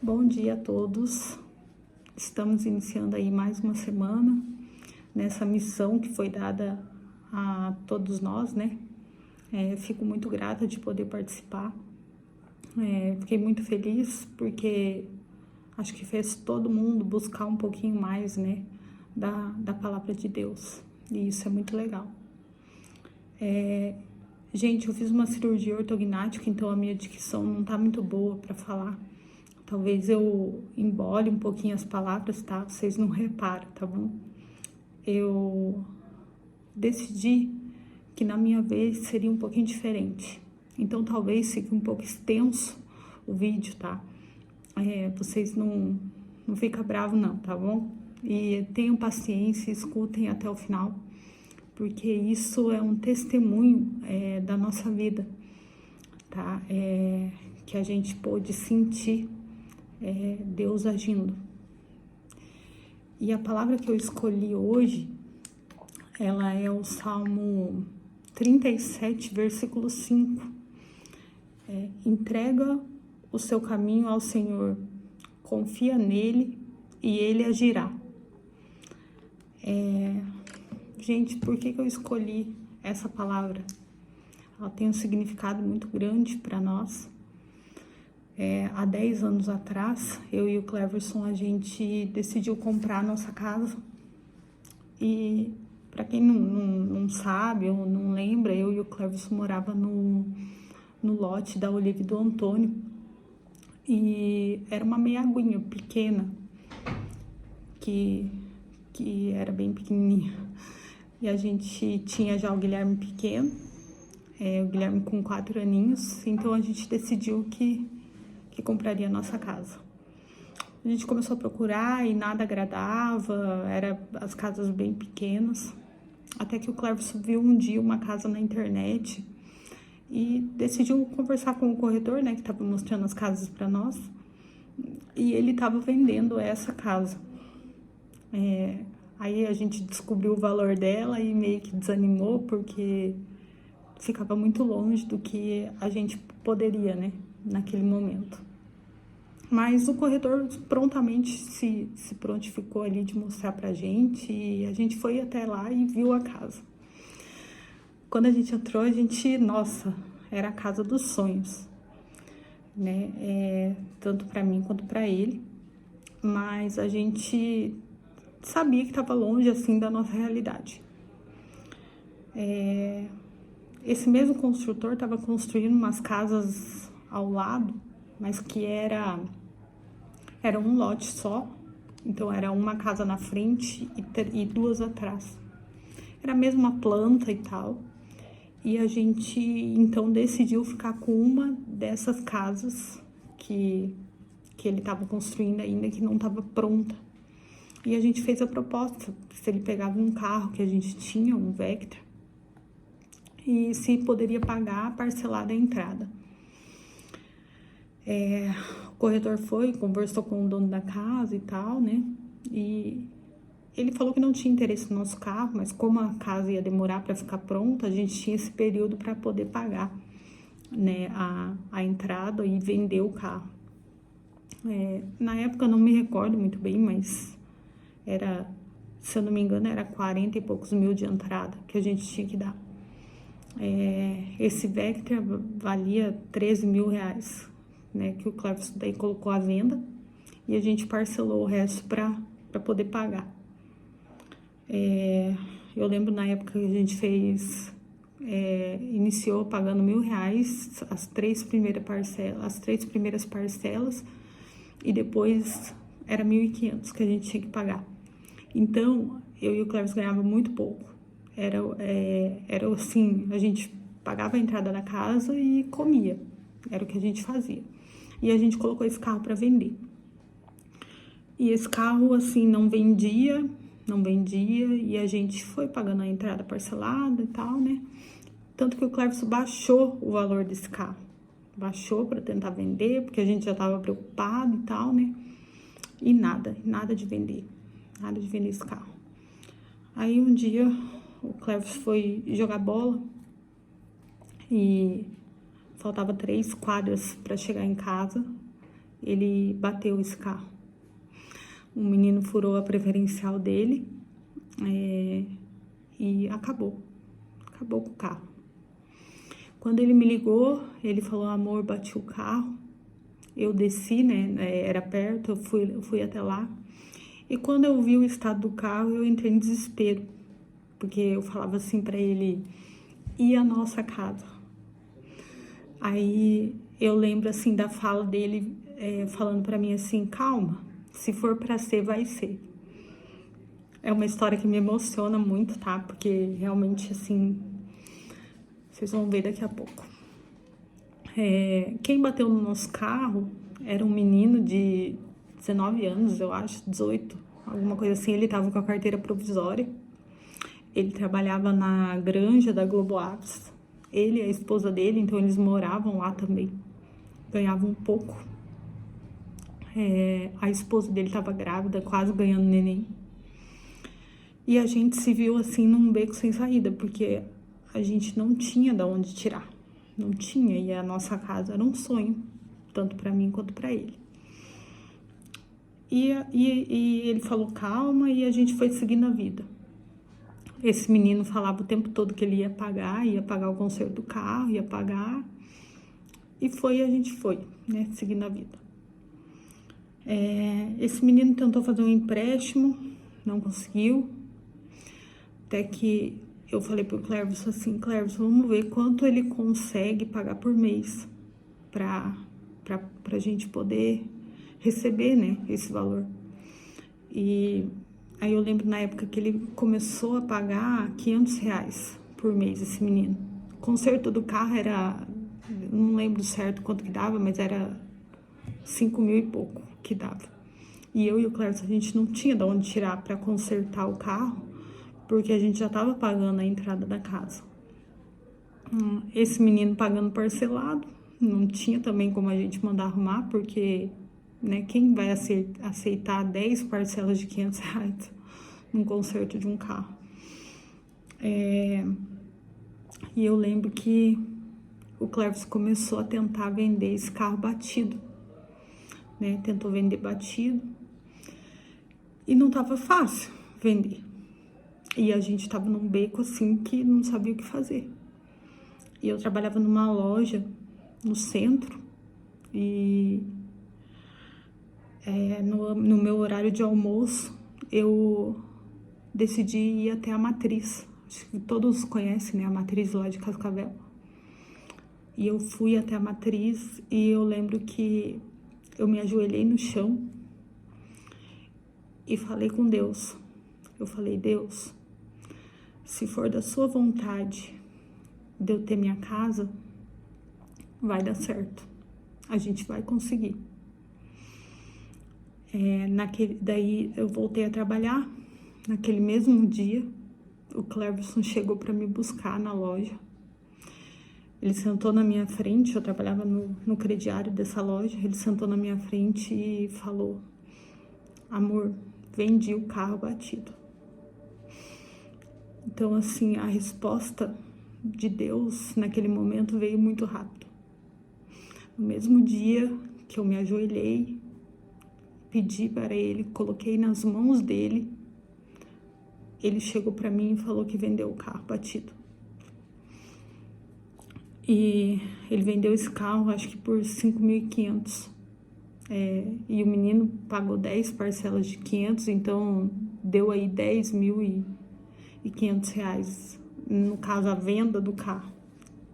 Bom dia a todos. Estamos iniciando aí mais uma semana nessa missão que foi dada a todos nós, né? Fico muito grata de poder participar. Fiquei muito feliz porque acho que fez todo mundo buscar um pouquinho mais, né, da palavra de Deus. E isso é muito legal. Gente, eu fiz uma cirurgia ortognática, então a minha dicção não tá muito boa para falar. Talvez eu embole um pouquinho as palavras, tá? Vocês não reparam, tá bom? Eu decidi que na minha vez seria um pouquinho diferente. Então talvez fique um pouco extenso o vídeo, tá? Vocês não ficam bravos não, tá bom? E tenham paciência, escutem até o final, porque isso é um testemunho da nossa vida, tá? Que a gente pôde sentir Deus agindo. E a palavra que eu escolhi hoje, ela é o Salmo 37, versículo 5. Entrega o seu caminho ao Senhor, confia nele e ele agirá. Gente, por que eu escolhi essa palavra? Ela tem um significado muito grande para nós. Há 10 anos atrás, eu e o Cleverson, a gente decidiu comprar a nossa casa. E para quem não sabe ou não lembra, eu e o Cleverson morava no lote da Olive do Antônio. E era uma meia aguinha pequena, que era bem pequenininha. E a gente tinha já o Guilherme pequeno, o Guilherme com 4 aninhos, então a gente decidiu que compraria a nossa casa. A gente começou a procurar e nada agradava, eram as casas bem pequenas, até que o Cleverson viu um dia uma casa na internet e decidiu conversar com o corretor, né, que estava mostrando as casas para nós, e ele estava vendendo essa casa. Aí a gente descobriu o valor dela e meio que desanimou, porque ficava muito longe do que a gente poderia, né, naquele momento. Mas o corretor prontamente se prontificou ali de mostrar pra gente, e a gente foi até lá e viu a casa. Quando a gente entrou, nossa, era a casa dos sonhos, né? Tanto pra mim quanto pra ele. Mas a gente sabia que estava longe, assim, da nossa realidade. Esse mesmo construtor estava construindo umas casas ao lado, mas que era um lote só, então era uma casa na frente e 2 atrás. Era a mesma planta e tal, e a gente então decidiu ficar com uma dessas casas que ele estava construindo ainda, que não estava pronta. E a gente fez a proposta, se ele pegava um carro que a gente tinha, um Vectra, e se poderia pagar parcelada a entrada. O corretor conversou com o dono da casa e tal, né? E ele falou que não tinha interesse no nosso carro, mas como a casa ia demorar para ficar pronta, a gente tinha esse período para poder pagar, né, a entrada e vender o carro. Na época eu não me recordo muito bem, mas se eu não me engano, era 40 e poucos mil de entrada que a gente tinha que dar. Esse Vectra valia 13 mil reais, né, que o Cleverson daí colocou à venda, e a gente parcelou o resto para poder pagar. Eu lembro na época que a gente iniciou pagando R$1.000 as 3 primeiras parcelas, e depois era 1.500 que a gente tinha que pagar. Então, eu e o Cleverson ganhava muito pouco. Era assim, a gente pagava a entrada da casa e comia. Era o que a gente fazia. E a gente colocou esse carro para vender. E esse carro, assim, não vendia, e a gente foi pagando a entrada parcelada e tal, né? Tanto que o Cleverson baixou o valor desse carro. Baixou para tentar vender, porque a gente já estava preocupado e tal, né? E nada de vender. Nada de vender esse carro. Aí um dia o Cleverson foi jogar bola e faltava 3 quadras para chegar em casa. ele bateu esse carro. Um menino furou a preferencial dele e acabou com o carro. Quando ele me ligou, ele falou: amor, bati o carro. Eu desci, né, era perto, eu fui até lá. E quando eu vi o estado do carro, eu entrei em desespero, porque eu falava assim pra ele: e a nossa casa? Aí eu lembro assim da fala dele falando pra mim assim: calma, se for pra ser, vai ser. É uma história que me emociona muito, tá? Porque realmente assim, vocês vão ver daqui a pouco. Quem bateu no nosso carro era um menino de 19 anos, eu acho, 18, alguma coisa assim. Ele tava com a carteira provisória. Ele trabalhava na granja da Globo Aves. Ele e a esposa dele, então eles moravam lá também. Ganhavam um pouco. A esposa dele estava grávida, quase ganhando neném. E a gente se viu assim num beco sem saída, porque a gente não tinha de onde tirar. Não tinha, e a nossa casa era um sonho, tanto para mim quanto para ele. E ele falou calma e a gente foi seguindo a vida. Esse menino falava o tempo todo que ele ia pagar o conserto do carro, ia pagar. E a gente foi, né, seguindo a vida. Esse menino tentou fazer um empréstimo, não conseguiu. Até que eu falei pro Clervis assim: Clervis, vamos ver quanto ele consegue pagar por mês pra gente poder receber, né, esse valor. E aí eu lembro na época que ele começou a pagar R$500 por mês, esse menino. O conserto do carro era, não lembro certo quanto que dava, mas era 5 mil e pouco que dava. E eu e o Clervis, a gente não tinha de onde tirar para consertar o carro, porque a gente já estava pagando a entrada da casa. Esse menino pagando parcelado, não tinha também como a gente mandar arrumar, porque, né, quem vai aceitar 10 parcelas de R$500 num conserto de um carro? E eu lembro que o Clervis começou a tentar vender esse carro batido, né? Tentou vender batido e não tava fácil vender. E a gente tava num beco assim que não sabia o que fazer. E eu trabalhava numa loja no centro e no meu horário de almoço eu decidi ir até a Matriz. Acho que todos conhecem, né, a Matriz lá de Cascavel. E eu fui até a Matriz e eu lembro que eu me ajoelhei no chão e falei com Deus. Eu falei: Deus, se for da sua vontade de eu ter minha casa, vai dar certo. A gente vai conseguir. Daí eu voltei a trabalhar. Naquele mesmo dia, o Cleverson chegou para me buscar na loja. Ele sentou na minha frente, eu trabalhava no crediário dessa loja. Ele sentou na minha frente e falou: amor, vendi o carro batido. Então, assim, a resposta de Deus naquele momento veio muito rápido. No mesmo dia que eu me ajoelhei, pedi para ele, coloquei nas mãos dele, ele chegou para mim e falou que vendeu o carro batido. E ele vendeu esse carro, acho que por 5.500. E o menino pagou 10 parcelas de 500, então deu aí 10.500 reais, no caso a venda do carro,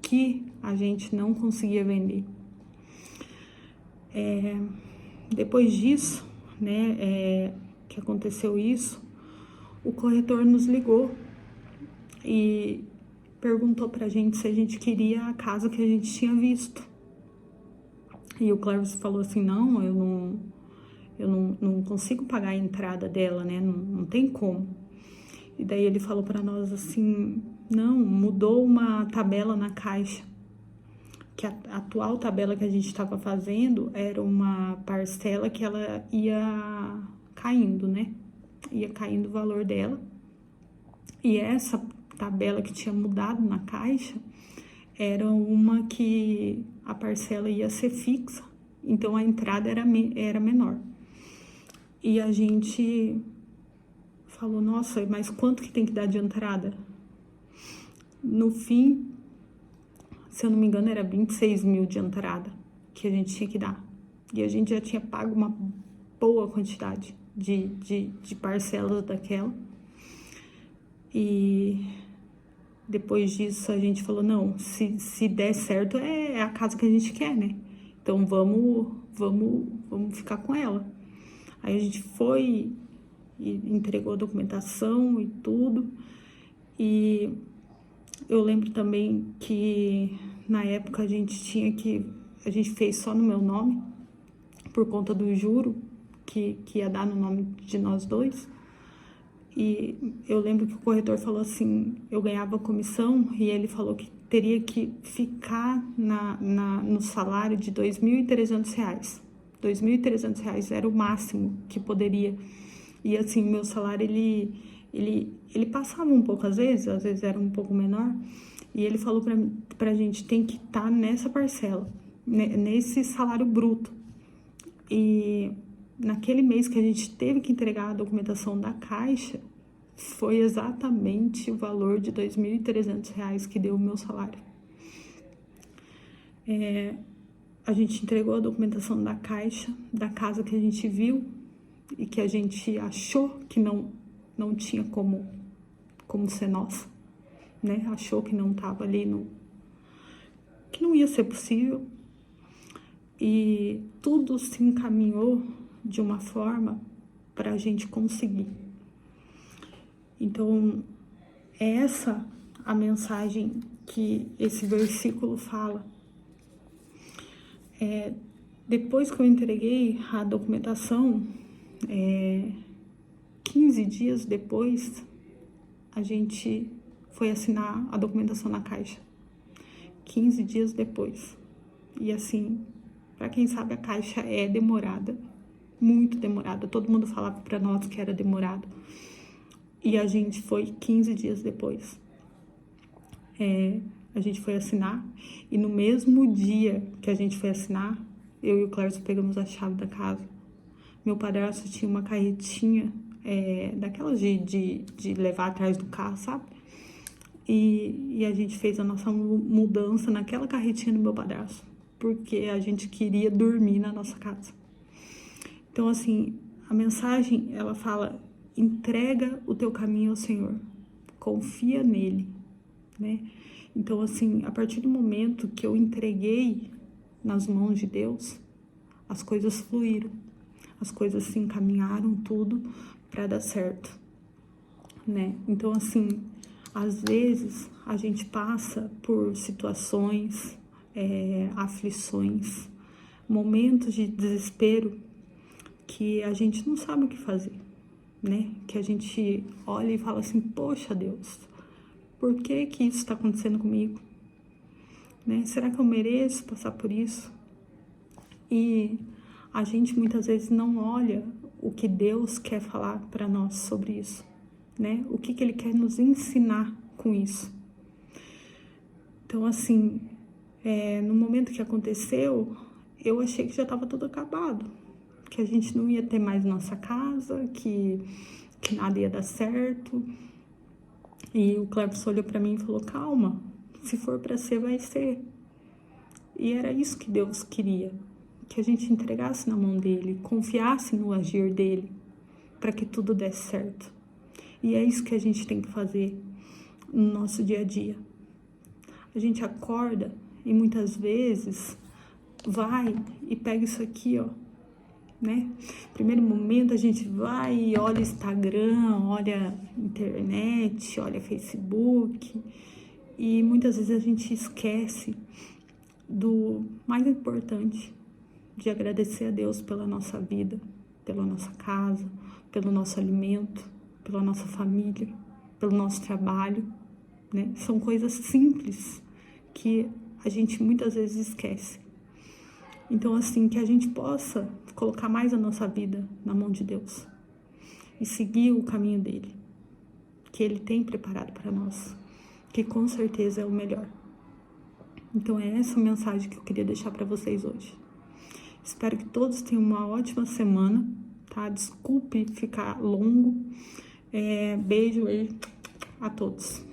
que a gente não conseguia vender. Depois disso, né, que aconteceu isso, o corretor nos ligou e perguntou pra gente se a gente queria a casa que a gente tinha visto. E o Cleverson falou assim: não, eu não consigo pagar a entrada dela, né, não tem como. E daí ele falou pra nós assim: não, mudou uma tabela na caixa, que a atual tabela que a gente estava fazendo era uma parcela que ela ia caindo, né? Ia caindo o valor dela. E essa tabela que tinha mudado na caixa era uma que a parcela ia ser fixa então a entrada era menor. E a gente falou, nossa, mas quanto que tem que dar de entrada? No fim, se eu não me engano, era 26 mil de entrada que a gente tinha que dar. E a gente já tinha pago uma boa quantidade de parcelas daquela. E depois disso a gente falou, não, se der certo é a casa que a gente quer, né? Então vamos ficar com ela. Aí a gente foi e entregou a documentação e tudo. E eu lembro também que na época a gente fez só no meu nome, por conta do juro que ia dar no nome de nós dois. E eu lembro que o corretor falou assim, eu ganhava comissão e ele falou que teria que ficar no salário de R$ 2.300. R$ 2.300 era o máximo que poderia. E assim, meu salário, ele passava um pouco às vezes era um pouco menor. E ele falou pra gente, tem que estar nessa parcela, nesse salário bruto. E naquele mês que a gente teve que entregar a documentação da Caixa, foi exatamente o valor de R$ 2.300 que deu o meu salário. A gente entregou a documentação da Caixa, da casa que a gente viu e que a gente achou que não tinha como ser nossa, né? Achou que não estava ali, que não ia ser possível. E tudo se encaminhou de uma forma para a gente conseguir. Então, é essa a mensagem que esse versículo fala. Depois que eu entreguei a documentação, 15 dias depois, a gente foi assinar a documentação na Caixa. 15 dias depois. E assim, para quem sabe, a Caixa é demorada, muito demorada. Todo mundo falava para nós que era demorado. E a gente foi 15 dias depois. A gente foi assinar. E no mesmo dia que a gente foi assinar, eu e o Clércio pegamos a chave da casa. Meu padrasto tinha uma carretinha, daquelas de levar atrás do carro, sabe? E a gente fez a nossa mudança naquela carretinha do meu padrasto, porque a gente queria dormir na nossa casa. Então, assim, a mensagem, ela fala, entrega o teu caminho ao Senhor, confia nele, né? Então, assim, a partir do momento que eu entreguei nas mãos de Deus, as coisas fluíram, as coisas se encaminharam tudo para dar certo, né? Então, assim, às vezes a gente passa por situações, aflições, momentos de desespero que a gente não sabe o que fazer, né? Que a gente olha e fala assim, poxa Deus, por que isso está acontecendo comigo? Né? Será que eu mereço passar por isso? E a gente muitas vezes não olha o que Deus quer falar para nós sobre isso, né? O que Ele quer nos ensinar com isso. Então, assim, no momento que aconteceu, eu achei que já estava tudo acabado, que a gente não ia ter mais nossa casa, que nada ia dar certo. E o Cleberson olhou para mim e falou, calma, se for para ser, vai ser. E era isso que Deus queria, que a gente entregasse na mão dele, confiasse no agir dele, para que tudo desse certo. E é isso que a gente tem que fazer no nosso dia a dia. A gente acorda e muitas vezes vai e pega isso aqui, ó, né? Primeiro momento a gente vai e olha Instagram, olha internet, olha Facebook, e muitas vezes a gente esquece do mais importante, de agradecer a Deus pela nossa vida, pela nossa casa, pelo nosso alimento, pela nossa família, pelo nosso trabalho, né? São coisas simples que a gente muitas vezes esquece. Então, assim, que a gente possa colocar mais a nossa vida na mão de Deus e seguir o caminho dele, que ele tem preparado para nós, que com certeza é o melhor. Então, é essa mensagem que eu queria deixar para vocês hoje. Espero que todos tenham uma ótima semana, tá? Desculpe ficar longo. Beijo aí a todos.